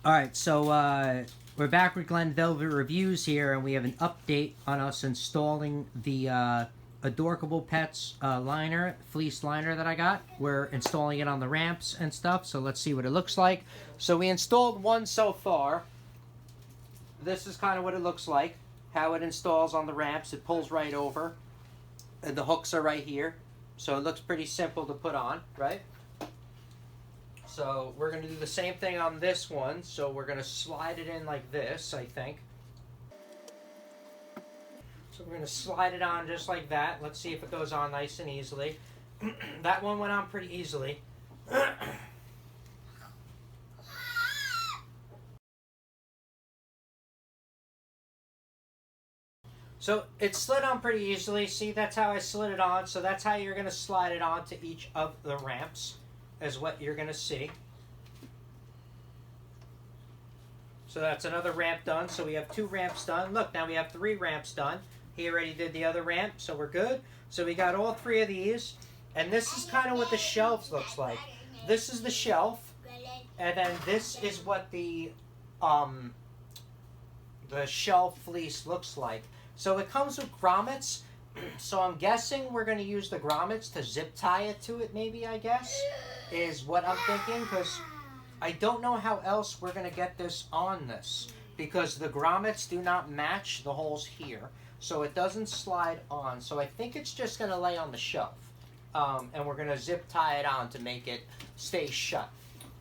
Alright, so we're back with Glenn Velvet Reviews here, and we have an update on us installing the adorkablepets liner, fleece liner that I got. We're installing it on the ramps and stuff, so let's see what it looks like. So we installed one so far. This is kind of what it looks like, how it installs on the ramps. It pulls right over, and the hooks are right here. So it looks pretty simple to put on, right? So we're going to do the same thing on this one. So we're going to slide it in like this, I think. So we're going to slide it on just like that. Let's see if it goes on nice and easily. That one went on pretty easily. So it slid on pretty easily. See, that's how I slid it on. So that's how you're going to slide it on to each of the ramps, is what you're going to see. So that's another ramp done. So we have 2 ramps done. Look, now we have 3 ramps done. He already did the other ramp, so we're good. So we got all 3 of these. And this is kind of what the shelves looks like. This is the shelf. And then this is what the shelf fleece looks like. So it comes with grommets. So I'm guessing we're going to use the grommets to zip tie it to it, maybe, I guess, is what I'm thinking, because I don't know how else we're going to get this on this, because the grommets do not match the holes here, so it doesn't slide on. So I think it's just going to lay on the shelf, and we're going to zip tie it on to make it stay shut.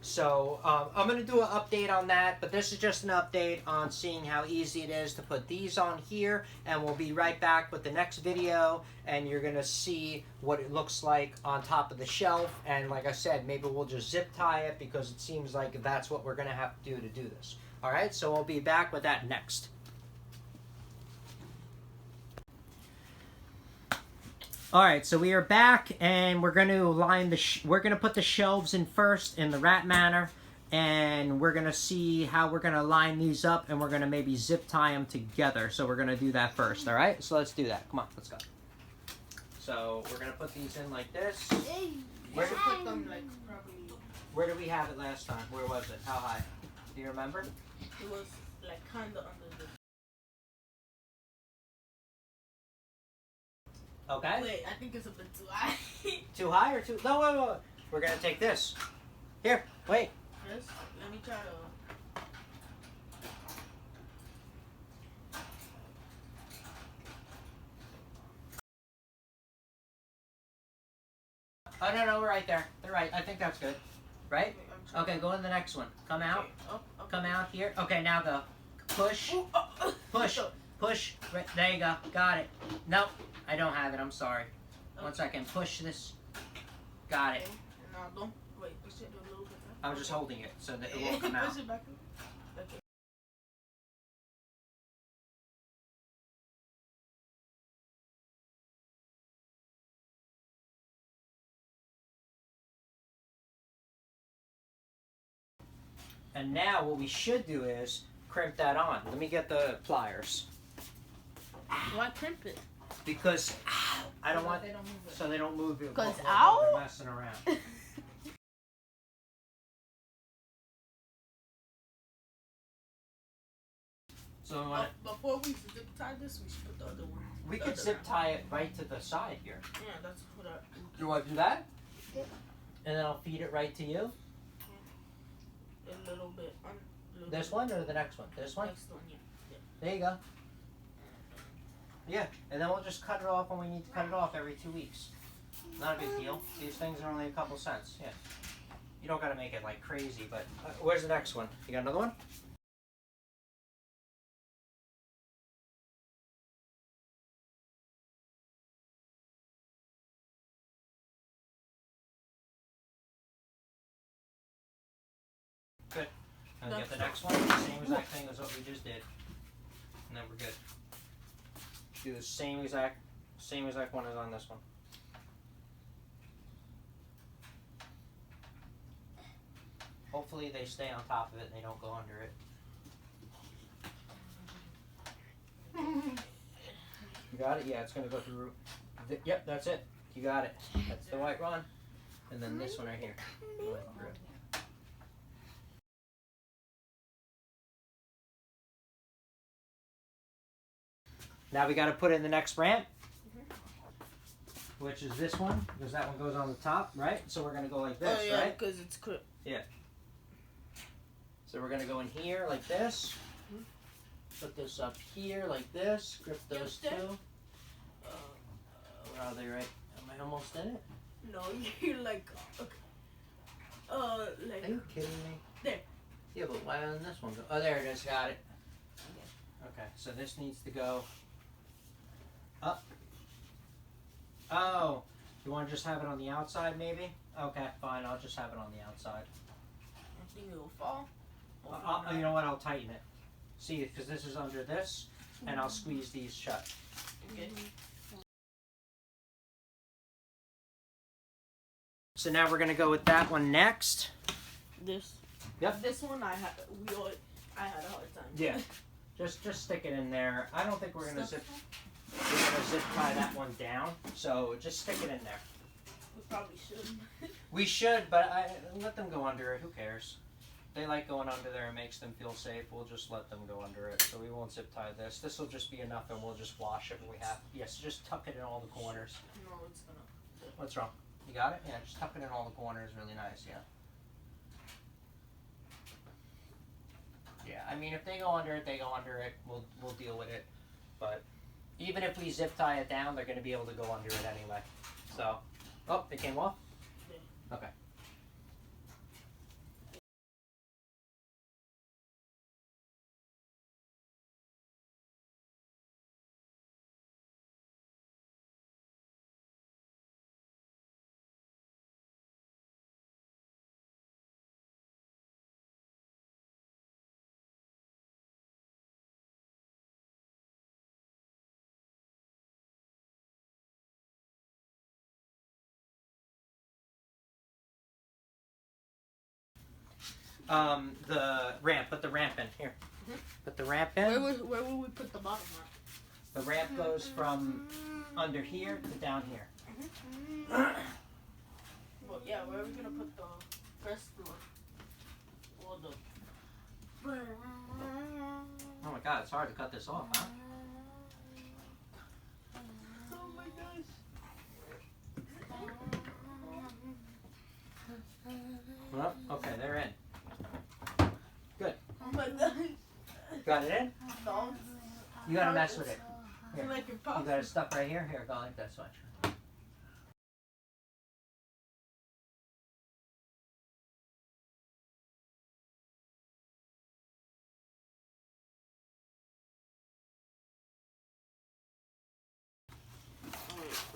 So I'm going to do an update on that, but this is just an update on seeing how easy it is to put these on here, and we'll be right back with the next video, and you're going to see what it looks like on top of the shelf. And like I said, maybe we'll just zip tie it, because it seems like that's what we're going to have to do this. Alright, so we'll be back with that next. All right, so we are back, and we're going to line we're going to put the shelves in first in the rat manner, and we're going to see how we're going to line these up, and we're going to maybe zip tie them together. So we're going to do that first, all right? So let's do that. Come on, let's go. So we're going to put these in like this. Where to put them? Like probably. Where did we have it last time? Where was it? How high? Do you remember? It was like kind of under the. Okay. Wait, I think it's a bit too high. Too high or too... No, wait. We're going to take this. Here, wait. Yes, let me try to... Oh, no, we're right there. They're right. I think that's good. Right? Okay, go to the next one. Come out. Okay. Come out here. Okay, now go. Push. Push. Push. Right, there you go. Got it. Nope. I don't have it. I'm sorry. 1 second. Push this. Got it. No, don't. Wait, push it a little bit back. I'm just holding it so that it won't come out. Push it back. Okay. And now what we should do is crimp that on. Let me get the pliers. Why crimp it? Because I don't want... They don't move it. So they don't move it. Because while they're messing around. So before we zip tie this, we should put the other one. we could zip tie it right to the side here. Yeah, that's what I... You want to do that? Yeah. And then I'll feed it right to you? A little bit. This one or the next one? This one? Next one, yeah. There you go. Yeah, and then we'll just cut it off when we need to cut it off every 2 weeks. Not a big deal. These things are only a couple cents. Yeah. You don't got to make it like crazy, but where's the next one? You got another one? Good. And get the next one. Same exact thing as what we just did. And then we're good. Do the same exact one as on this one. Hopefully they stay on top of it and they don't go under it. You got it? Yeah, it's going to go through. Yep, that's it. You got it. That's the white one. And then this one right here. Going through it. Now we got to put in the next ramp, which is this one, because that one goes on the top, right? So we're going to go like this, oh, yeah, right? because it's clipped. Yeah. So we're going to go in here like this. Put this up here like this. Grip those two. Where are they, right? Am I almost in it? No, you're like, Are you kidding me? There. Yeah, but why doesn't this one go? Oh, there it is. Got it. Okay, so this needs to go up. Oh, you want to just have it on the outside, maybe? Okay, fine. I'll just have it on the outside. I think it will fall. You know what? I'll tighten it. See, because this is under this, and I'll squeeze these shut. Okay. So now we're gonna go with that one next. This. Yep. This one I had a hard time. Yeah. Just stick it in there. I don't think we're gonna zip tie that one down. So just stick it in there. We probably should. We should, but let them go under it. Who cares? They like going under there. It makes them feel safe. We'll just let them go under it. So we won't zip tie this. This will just be enough, and we'll just wash it when we have. Yes, just tuck it in all the corners. No, it's gonna. What's wrong? You got it? Yeah, just tuck it in all the corners. Really nice. Yeah. Yeah, I mean, if they go under it, they go under it. We'll deal with it. But even if we zip tie it down, they're going to be able to go under it anyway. So, oh, it came off? Yeah. Okay. The ramp. Put the ramp in. Here. Put the ramp in. Where would we put the bottom ramp? The ramp goes from under here to down here. Well, yeah, where are we gonna put the first one? Or the. Oh my god, it's hard to cut this off, huh? Oh my gosh. Well, okay, they're in. Good. Oh my gosh. Got it in? No. You gotta mess with it. Here. Like it You pops. got it stuck right here? Here, go like this, watch.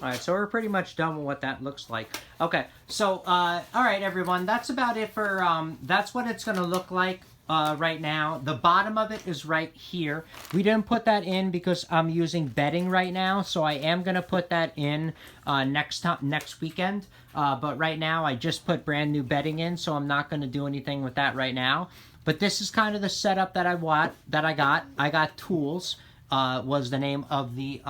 Alright, so we're pretty much done with what that looks like. Okay, so, alright everyone, that's about it for, that's what it's going to look like right now. The bottom of it is right here. We didn't put that in because I'm using bedding right now, so I am going to put that in next weekend. But right now, I just put brand new bedding in, so I'm not going to do anything with that right now. But this is kind of the setup that I got. I got tools, was the name of the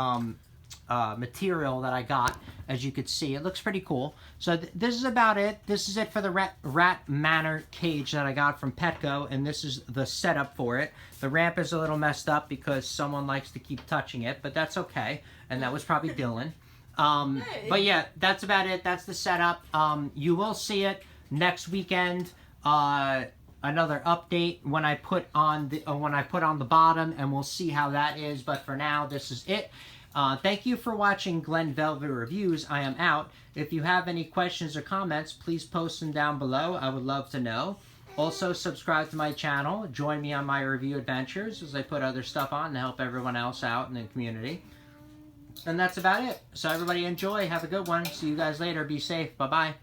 material that I got. As you could see, it looks pretty cool. So this is about it. This is it for the rat manor cage that I got from Petco, and this is the setup for it. The ramp is a little messed up because someone likes to keep touching it, but that's okay, and that was probably Dylan. But yeah, that's about it. That's the setup. You will see it next weekend. Another update when I put on the bottom, and we'll see how that is. But for now, this is it. Thank you for watching Glenn Velvet Reviews. I am out. If you have any questions or comments, please post them down below. I would love to know. Also, subscribe to my channel. Join me on my review adventures as I put other stuff on to help everyone else out in the community. And that's about it. So everybody enjoy. Have a good one. See you guys later. Be safe. Bye-bye.